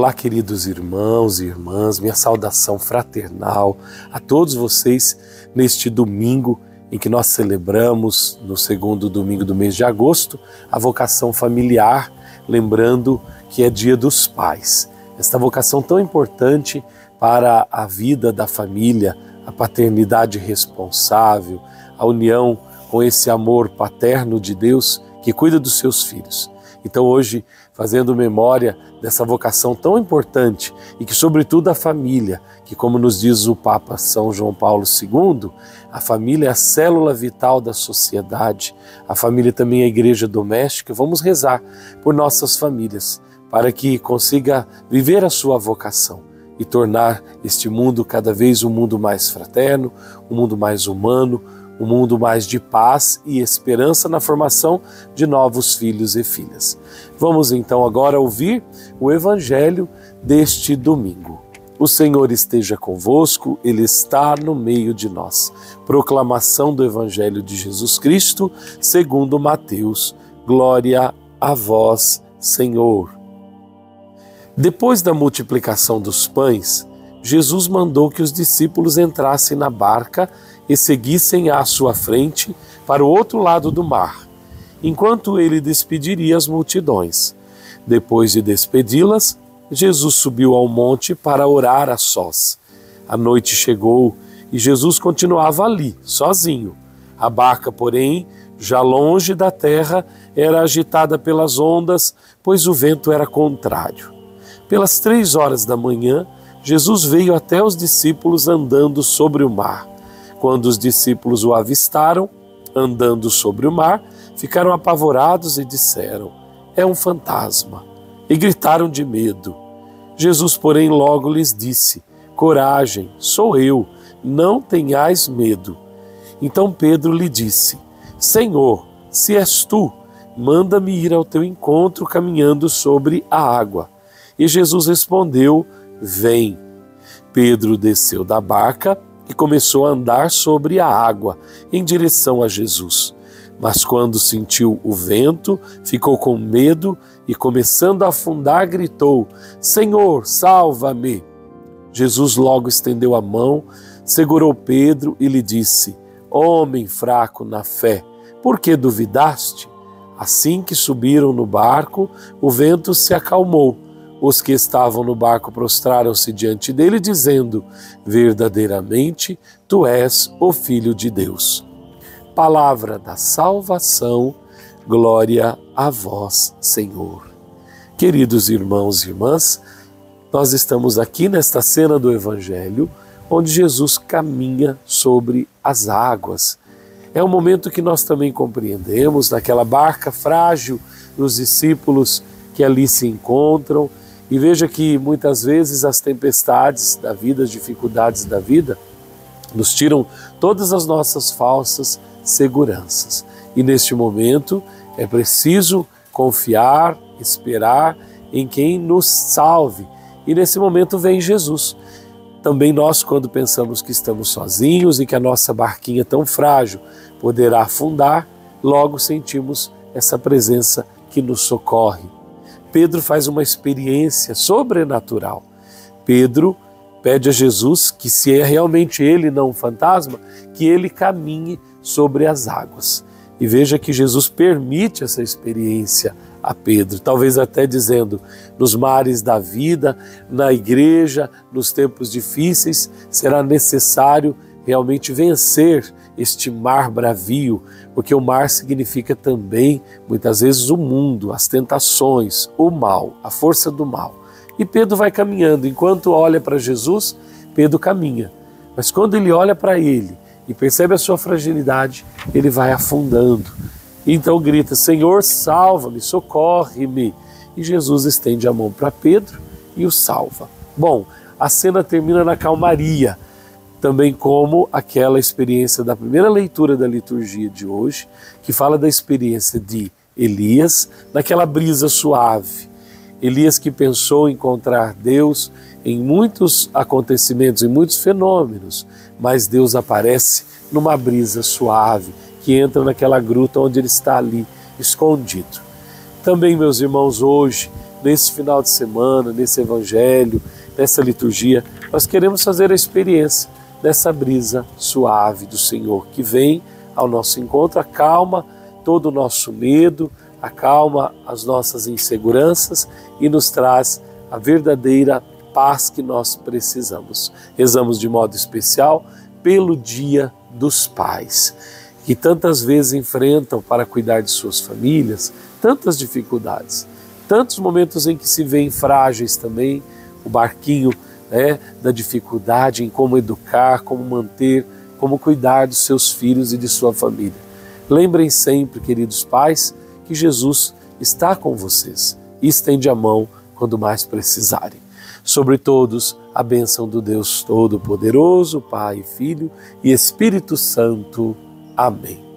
Olá, queridos irmãos e irmãs, minha saudação fraternal a todos vocês neste domingo em que nós celebramos, no segundo domingo do mês de agosto, a vocação familiar, lembrando que é Dia dos Pais. Esta vocação tão importante para a vida da família, a paternidade responsável, a união com esse amor paterno de Deus que cuida dos seus filhos. Então hoje, fazendo memória dessa vocação tão importante e que sobretudo a família, que como nos diz o Papa São João Paulo II, a família é a célula vital da sociedade, a família também é a igreja doméstica, vamos rezar por nossas famílias, para que consiga viver a sua vocação e tornar este mundo cada vez um mundo mais fraterno, um mundo mais humano, um mundo mais de paz e esperança na formação de novos filhos e filhas. Vamos então agora ouvir o Evangelho deste domingo. O Senhor esteja convosco, Ele está no meio de nós. Proclamação do Evangelho de Jesus Cristo, segundo Mateus. Glória a vós, Senhor. Depois da multiplicação dos pães, Jesus mandou que os discípulos entrassem na barca e seguissem à sua frente para o outro lado do mar, enquanto ele despediria as multidões. Depois de despedi-las, Jesus subiu ao monte para orar a sós. A noite chegou e Jesus continuava ali, sozinho. A barca, porém, já longe da terra, era agitada pelas ondas, pois o vento era contrário. Pelas 3 horas da manhã, Jesus veio até os discípulos andando sobre o mar. Quando os discípulos o avistaram, andando sobre o mar, ficaram apavorados e disseram: "É um fantasma!" E gritaram de medo. Jesus, porém, logo lhes disse: "Coragem, sou eu, não tenhais medo." Então Pedro lhe disse: "Senhor, se és tu, manda-me ir ao teu encontro caminhando sobre a água." E Jesus respondeu: "Vem." Pedro desceu da barca e começou a andar sobre a água em direção a Jesus. Mas quando sentiu o vento, ficou com medo e, começando a afundar, gritou: "Senhor, salva-me!" Jesus logo estendeu a mão, segurou Pedro e lhe disse: "Homem fraco na fé, por que duvidaste?" Assim que subiram no barco, o vento se acalmou. Os que estavam no barco prostraram-se diante dele, dizendo: "Verdadeiramente, tu és o Filho de Deus." Palavra da salvação, glória a vós, Senhor. Queridos irmãos e irmãs, nós estamos aqui nesta cena do Evangelho, onde Jesus caminha sobre as águas. É um momento que nós também compreendemos, naquela barca frágil dos discípulos que ali se encontram. E veja que muitas vezes as tempestades da vida, as dificuldades da vida, nos tiram todas as nossas falsas seguranças. E neste momento é preciso confiar, esperar em quem nos salve. E nesse momento vem Jesus. Também nós, quando pensamos que estamos sozinhos e que a nossa barquinha tão frágil poderá afundar, logo sentimos essa presença que nos socorre. Pedro faz uma experiência sobrenatural. Pedro pede a Jesus que, se é realmente ele, não um fantasma, que ele caminhe sobre as águas. E veja que Jesus permite essa experiência a Pedro, talvez até dizendo: nos mares da vida, na igreja, nos tempos difíceis, será necessário realmente vencer este mar bravio, porque o mar significa também, muitas vezes, o mundo, as tentações, o mal, a força do mal. E Pedro vai caminhando. Enquanto olha para Jesus, Pedro caminha. Mas quando ele olha para ele e percebe a sua fragilidade, ele vai afundando. Então grita: "Senhor, salva-me, socorre-me." E Jesus estende a mão para Pedro e o salva. Bom, a cena termina na calmaria, também como aquela experiência da primeira leitura da liturgia de hoje, que fala da experiência de Elias naquela brisa suave. Elias que pensou encontrar Deus em muitos acontecimentos, em muitos fenômenos, mas Deus aparece numa brisa suave que entra naquela gruta onde ele está ali escondido. Também, meus irmãos, hoje nesse final de semana, nesse evangelho, nessa liturgia, nós queremos fazer a experiência dessa brisa suave do Senhor que vem ao nosso encontro, acalma todo o nosso medo, acalma as nossas inseguranças e nos traz a verdadeira paz que nós precisamos. Rezamos de modo especial pelo Dia dos Pais, que tantas vezes enfrentam para cuidar de suas famílias tantas dificuldades, tantos momentos em que se veem frágeis também, o barquinho da dificuldade em como educar, como manter, como cuidar dos seus filhos e de sua família. Lembrem sempre, queridos pais, que Jesus está com vocês e estende a mão quando mais precisarem. Sobre todos, a bênção do Deus Todo-Poderoso, Pai, Filho e Espírito Santo. Amém.